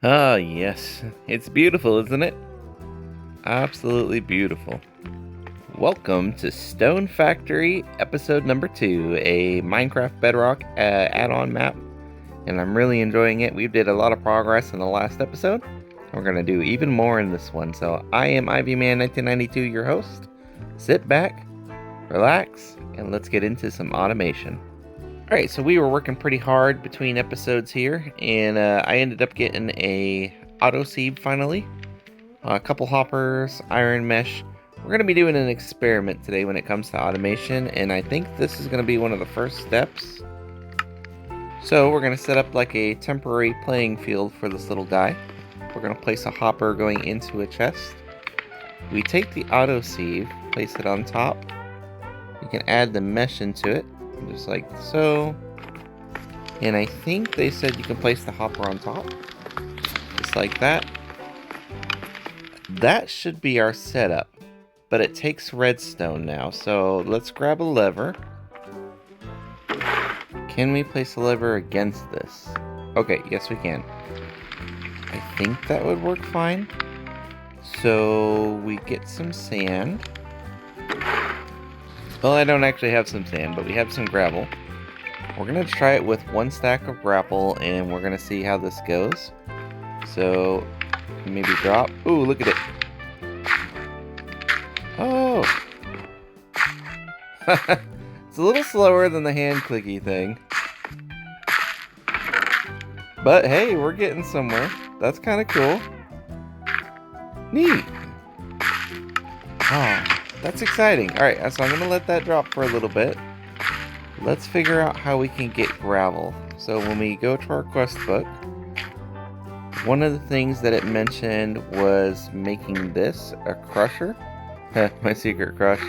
Ah, yes. It's beautiful, isn't it? Absolutely beautiful. Welcome to Stone Factory, episode number 2, a Minecraft Bedrock add-on map, and I'm really enjoying it. We did a lot of progress in the last episode. We're going to do even more in this one. So I am Ivyman1992, your host. Sit back, relax, and let's get into some automation. Alright, so we were working pretty hard between episodes here, and I ended up getting a auto sieve finally. A couple hoppers, iron mesh. We're going to be doing an experiment today when it comes to automation, and I think this is going to be one of the first steps. So we're going to set up like a temporary playing field for this little guy. We're going to place a hopper going into a chest. We take the auto sieve, place it on top. You can add the mesh into it, just like so. And I think they said you can place the hopper on top, just like that. That should be our setup, but it takes redstone now, so let's grab a lever. Can we place a lever against this? Okay, yes we can. I think that would work fine. So we get some sand. Well, I don't actually have some sand, but we have some gravel. We're going to try it with one stack of gravel, and we're going to see how this goes. So, maybe drop. Ooh, look at it. Oh! It's a little slower than the hand clicky thing. But hey, we're getting somewhere. That's kind of cool. Neat. Oh, that's exciting. Alright, so I'm going to let that drop for a little bit. Let's figure out how we can get gravel. So when we go to our quest book, one of the things that it mentioned was making this a crusher. My secret crush.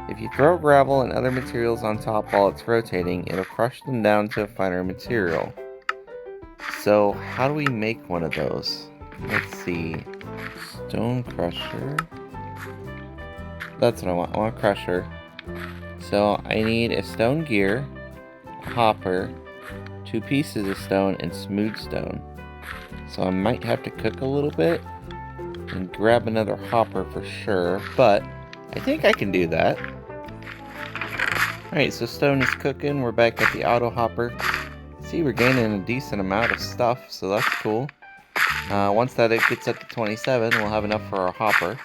If you throw gravel and other materials on top while it's rotating, it'll crush them down to a finer material. So how do we make one of those? Let's see. Stone crusher. That's what I want. I want a crusher. So I need a stone gear, a hopper, 2 pieces of stone, and smooth stone. So I might have to cook a little bit and grab another hopper for sure, but I think I can do that. Alright, so stone is cooking. We're back at the auto hopper. See, we're gaining a decent amount of stuff, so that's cool. Once that it gets up to 27, we'll have enough for our hopper.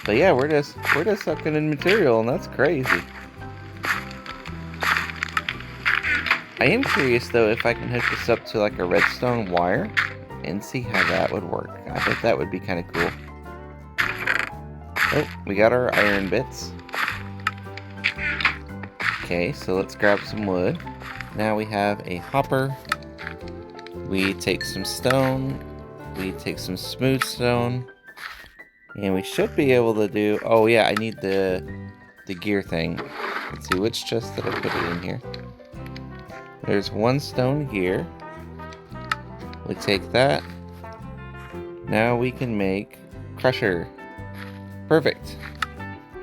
But yeah, we're just sucking in material, and that's crazy. I am curious though if I can hook this up to like a redstone wire and see how that would work. I think that would be kind of cool. Oh, we got our iron bits. Okay, so let's grab some wood. Now we have a hopper. We take some stone. We take some smooth stone. And we should be able to do... Oh yeah, I need the gear thing. Let's see, which chest did I put it in here? There's one stone gear. We take that. Now we can make crusher. Perfect.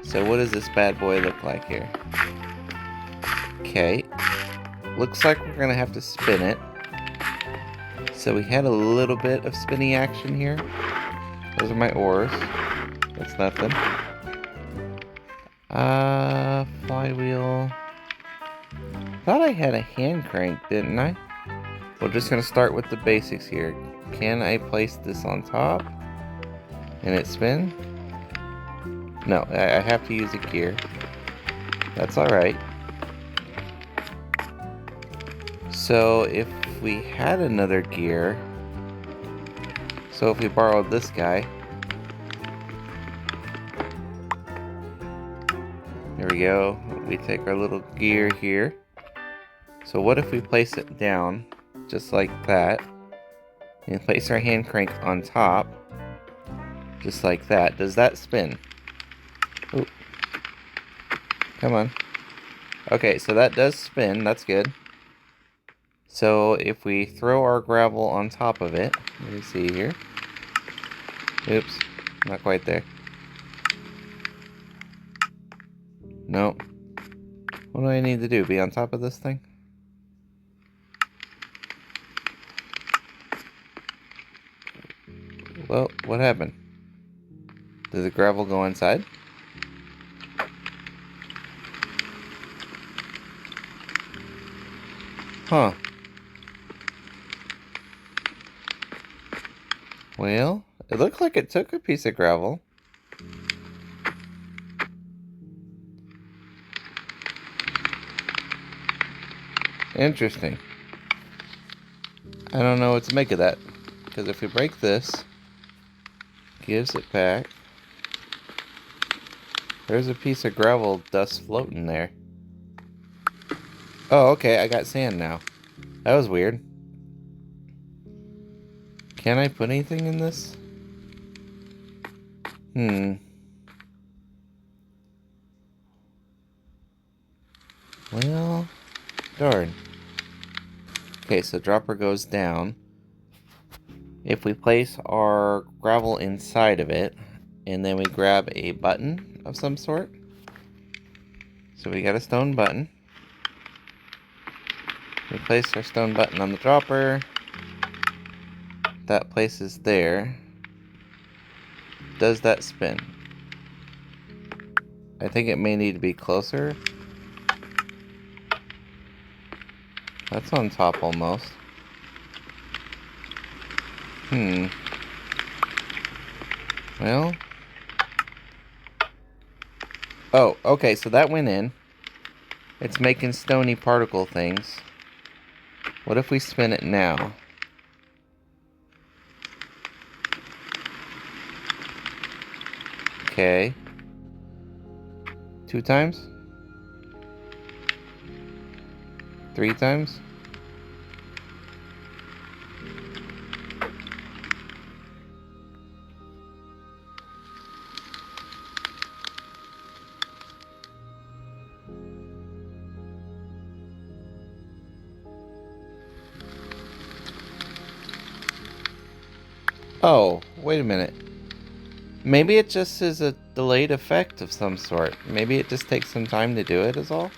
So what does this bad boy look like here? Okay. Looks like we're gonna have to spin it. So we had a little bit of spinning action here. Those are my ores. That's nothing. Flywheel. Thought I had a hand crank, didn't I? We're just gonna start with the basics here. Can I place this on top and it spin? No, I have to use a gear. That's alright. So if we had another gear, so if we borrowed this guy, there we go. We take our little gear here. So what if we place it down, just like that, and place our hand crank on top, just like that. Does that spin? Ooh. Come on. Okay, so that does spin. That's good. So if we throw our gravel on top of it, let me see here. Oops, not quite there. Nope. What do I need to do? Be on top of this thing? Well, what happened? Did the gravel go inside? Huh. Well, it looked like it took a piece of gravel. Interesting. I don't know what to make of that. Because if we break this, gives it back. There's a piece of gravel dust floating there. Oh, okay, I got sand now. That was weird. Can I put anything in this? Well, darn. Okay, so dropper goes down. If we place our gravel inside of it, and then we grab a button of some sort. So we got a stone button. We place our stone button on the dropper. That places there. Does that spin? I think it may need to be closer. That's on top almost. Well. Oh, okay, so that went in. It's making stony particle things. What if we spin it now? Okay. 2 times? 3 times? Oh, wait a minute. Maybe it just is a delayed effect of some sort. Maybe it just takes some time to do it is all.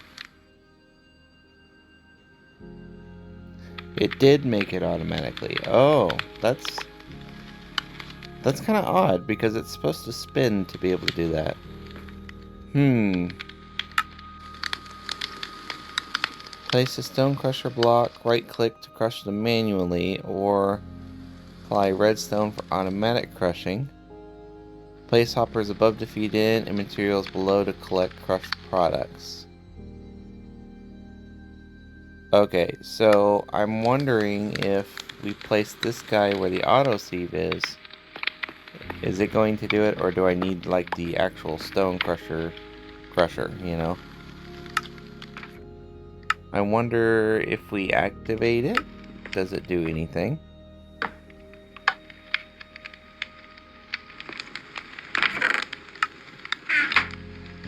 It did make it automatically. Oh, that's kind of odd because it's supposed to spin to be able to do that. Place a stone crusher block, right click to crush them manually, or apply redstone for automatic crushing. Place hoppers above to feed in and materials below to collect crushed products. Okay, so I'm wondering if we place this guy where the auto sieve is it going to do it, or do I need like the actual stone crusher, you know? I wonder if we activate it, does it do anything?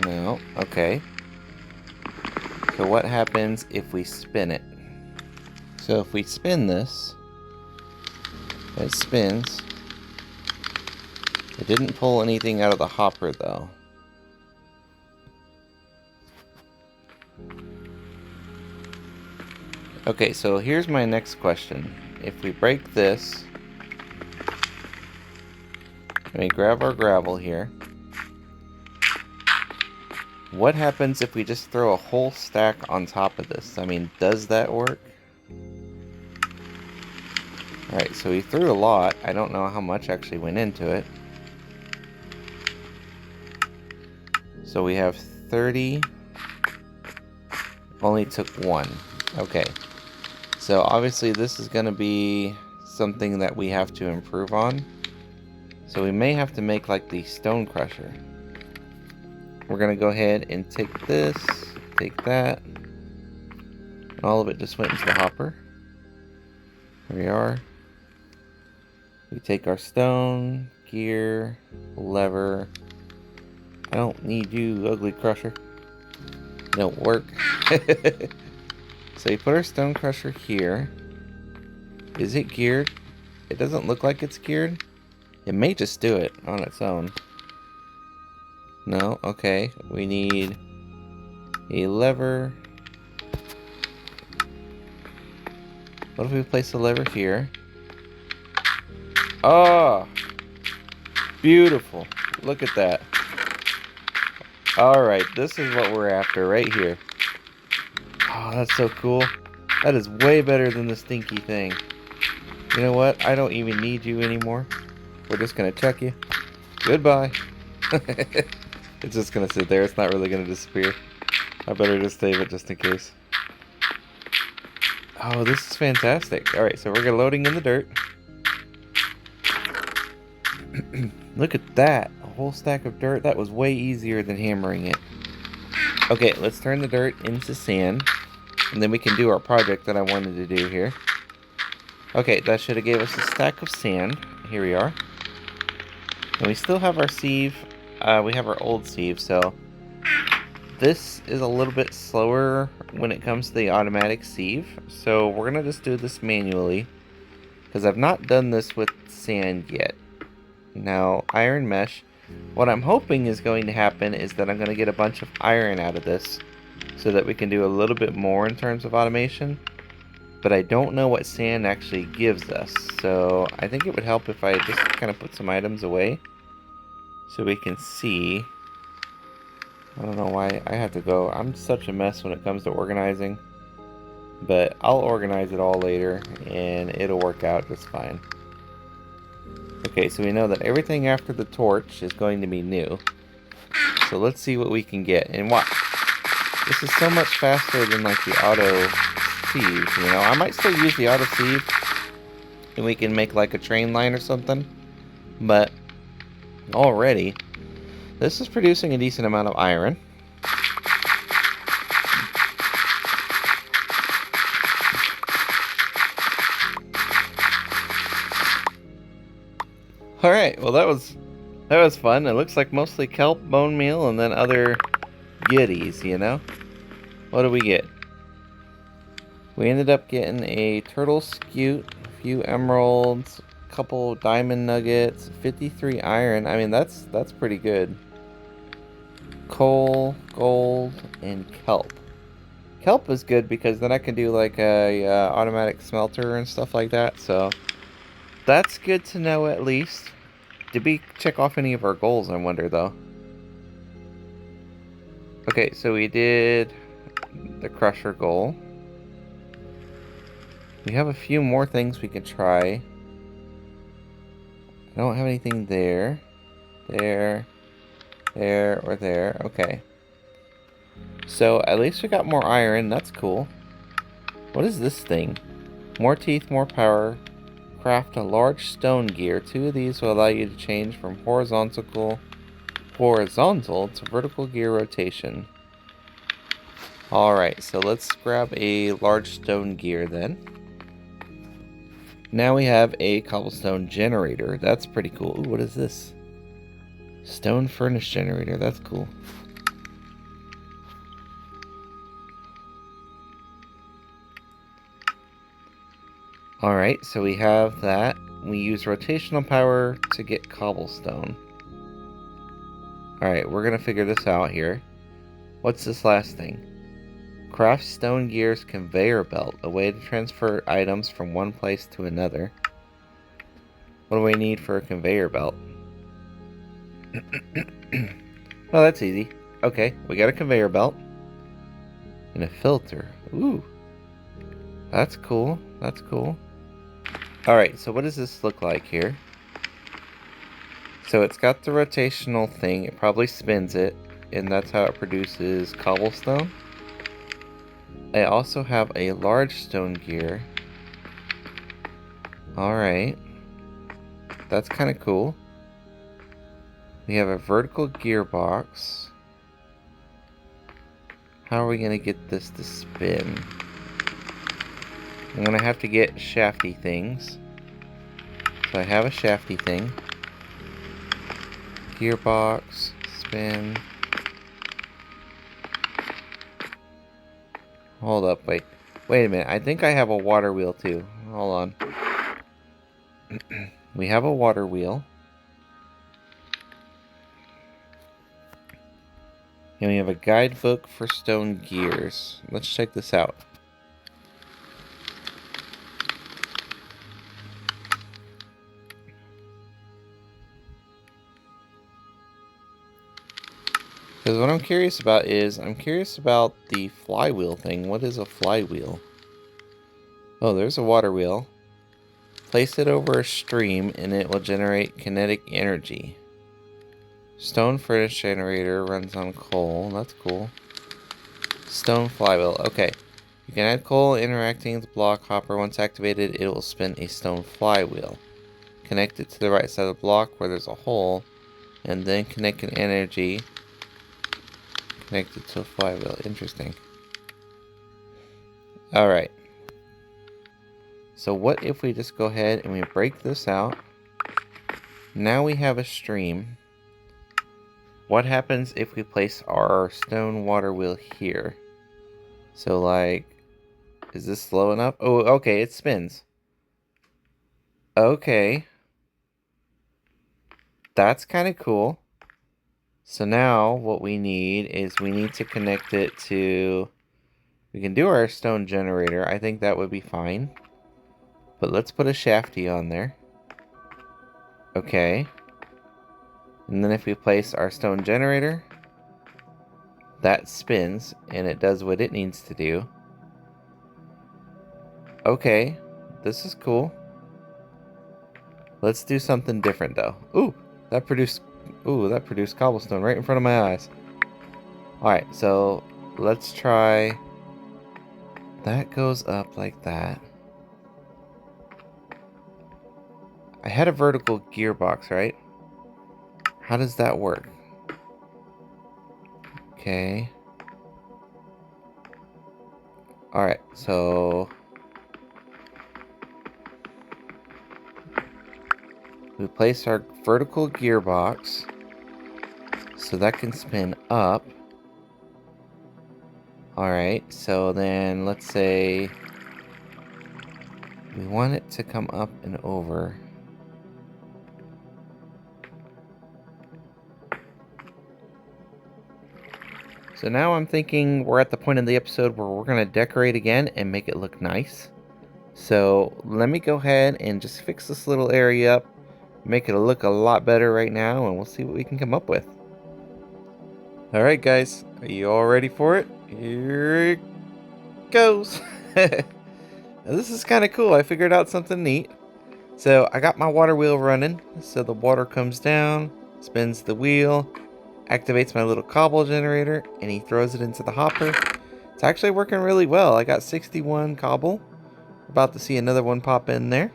No, okay. So what happens if we spin it? So if we spin this, it spins. It didn't pull anything out of the hopper though. Okay, so here's my next question. If we break this, let me grab our gravel here. What happens if we just throw a whole stack on top of this? I mean, does that work? Alright, so we threw a lot. I don't know how much actually went into it. So we have 30. Only took 1. Okay. So obviously this is going to be something that we have to improve on. So we may have to make like the stone crusher. We're going to go ahead and take this, take that. And all of it just went into the hopper. Here we are. We take our stone, gear, lever. I don't need you, ugly crusher. It don't work. So you put our stone crusher here. Is it geared? It doesn't look like it's geared. It may just do it on its own. No? Okay. We need a lever. What if we place the lever here? Oh! Beautiful. Look at that. Alright, this is what we're after right here. Oh, that's so cool. That is way better than the stinky thing. You know what? I don't even need you anymore. We're just gonna chuck you. Goodbye. It's just gonna sit there. It's not really gonna disappear. I better just save it just in case. Oh, this is fantastic. Alright, so we're loading in the dirt. Look at that. A whole stack of dirt. That was way easier than hammering it. Okay, let's turn the dirt into sand. And then we can do our project that I wanted to do here. Okay, that should have gave us a stack of sand. Here we are. And we still have our sieve. We have our old sieve, so this is a little bit slower when it comes to the automatic sieve. So we're going to just do this manually, because I've not done this with sand yet. Now, iron mesh. What I'm hoping is going to happen is that I'm going to get a bunch of iron out of this, so that we can do a little bit more in terms of automation. But I don't know what sand actually gives us, so I think it would help if I just kind of put some items away so we can see. I don't know why I have to go. I'm such a mess when it comes to organizing, but I'll organize it all later and it'll work out just fine. Okay, so we know that everything after the torch is going to be new, so let's see what we can get. And watch, this is so much faster than like the auto sieve, you know. I might still use the auto sieve and we can make like a train line or something, but already this is producing a decent amount of iron. Alright, well that was fun. It looks like mostly kelp, bone meal, and then other goodies, you know. What do we get? We ended up getting a turtle scute, a few emeralds, a couple diamond nuggets, 53 iron. I mean, that's pretty good. Coal, gold, and kelp. Kelp is good because then I can do like a automatic smelter and stuff like that. So that's good to know at least. Did we check off any of our goals, I wonder though? Okay, so we did the crusher goal. We have a few more things we can try. I don't have anything there. There, or there. Okay. So at least we got more iron. That's cool. What is this thing? More teeth, more power. Craft a large stone gear. 2 of these will allow you to change from horizontal to vertical gear rotation. Alright, so let's grab a large stone gear then. Now we have a cobblestone generator. That's pretty cool. Ooh, what is this? Stone furnace generator. That's cool. Alright, so we have that. We use rotational power to get cobblestone. Alright, we're going to figure this out here. What's this last thing? Craft stone gears conveyor belt. A way to transfer items from one place to another. What do we need for a conveyor belt? Well, that's easy. Okay, we got a conveyor belt. And a filter. Ooh. That's cool. That's cool. Alright, so what does this look like here? So it's got the rotational thing. It probably spins it. And that's how it produces cobblestone. I also have a large stone gear. Alright. That's kind of cool. We have a vertical gearbox. How are we going to get this to spin? I'm going to have to get shafty things. So I have a shafty thing. Gearbox, spin. Hold up, wait. Wait a minute, I think I have a water wheel too. Hold on. We have a water wheel. And we have a guidebook for stone gears. Let's check this out. Because what I'm curious about is, I'm curious about the flywheel thing. What is a flywheel? Oh, there's a water wheel. Place it over a stream and it will generate kinetic energy. Stone furnace generator runs on coal. That's cool. Stone flywheel. Okay. You can add coal interacting with the block hopper. Once activated, it will spin a stone flywheel. Connect it to the right side of the block where there's a hole. And then connect an energy. Connect it to a flywheel. Interesting. Alright. So what if we just go ahead and we break this out. Now we have a stream. What happens if we place our stone water wheel here? So like, is this slow enough? Oh, okay, it spins. Okay. That's kind of cool. So now what we need is we need to connect it to... We can do our stone generator. I think that would be fine. But let's put a shafty on there. Okay. And then if we place our stone generator, that spins and it does what it needs to do. Okay. This is cool. Let's do something different though. Ooh, that produced cobblestone right in front of my eyes. Alright, so let's try... That goes up like that. I had a vertical gearbox, right? How does that work? Okay. Alright, so... we place our vertical gearbox so that can spin up. Alright, so then let's say we want it to come up and over. So now I'm thinking we're at the point in the episode where we're going to decorate again and make it look nice. So let me go ahead and just fix this little area up, make it look a lot better right now, and we'll see what we can come up with. Alright guys, are you all ready for it? Here it goes. This is kind of cool. I figured out something neat. So I got my water wheel running. So the water comes down, spins the wheel, activates my little cobble generator, and he throws it into the hopper. It's actually working really well. I got 61 cobble. About to see another one pop in there.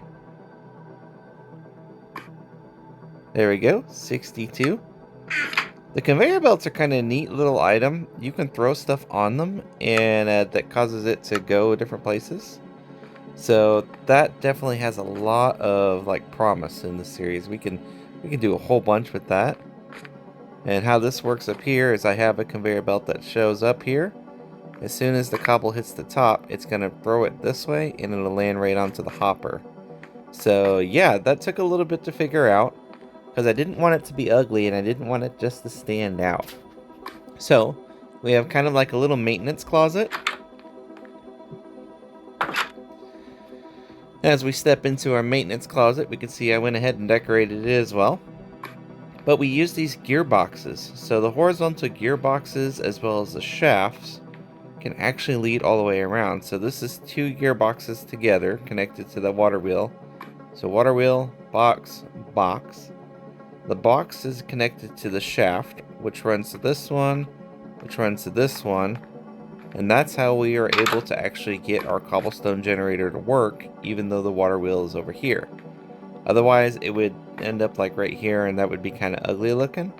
There we go, 62. The conveyor belts are kind of a neat little item. You can throw stuff on them, and that causes it to go different places. So that definitely has a lot of like promise in the series. We can do a whole bunch with that. And how this works up here is I have a conveyor belt that shows up here. As soon as the cobble hits the top, it's going to throw it this way and it'll land right onto the hopper. So yeah, that took a little bit to figure out because I didn't want it to be ugly and I didn't want it just to stand out. So we have kind of like a little maintenance closet. As we step into our maintenance closet, we can see I went ahead and decorated it as well. But we use these gearboxes. So the horizontal gearboxes as well as the shafts can actually lead all the way around. So this is two gearboxes together connected to the water wheel. So water wheel, box, box. The box is connected to the shaft, which runs to this one, which runs to this one. And that's how we are able to actually get our cobblestone generator to work, even though the water wheel is over here. Otherwise, it would end up like right here, and that would be kind of ugly looking.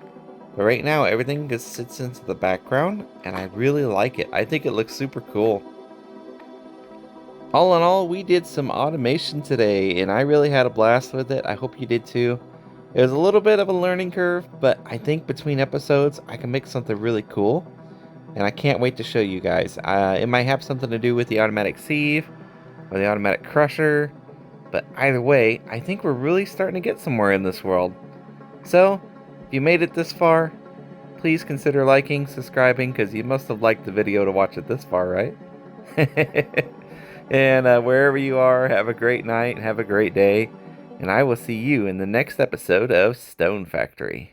But right now, everything just sits into the background, and I really like it. I think it looks super cool. All in all, we did some automation today, and I really had a blast with it. I hope you did too. It was a little bit of a learning curve, but I think between episodes, I can make something really cool. And I can't wait to show you guys. It might have something to do with the automatic sieve or the automatic crusher. But either way, I think we're really starting to get somewhere in this world. So, if you made it this far, please consider liking, subscribing, because you must have liked the video to watch it this far, right? And wherever you are, have a great night, have a great day. And I will see you in the next episode of Stone Factory.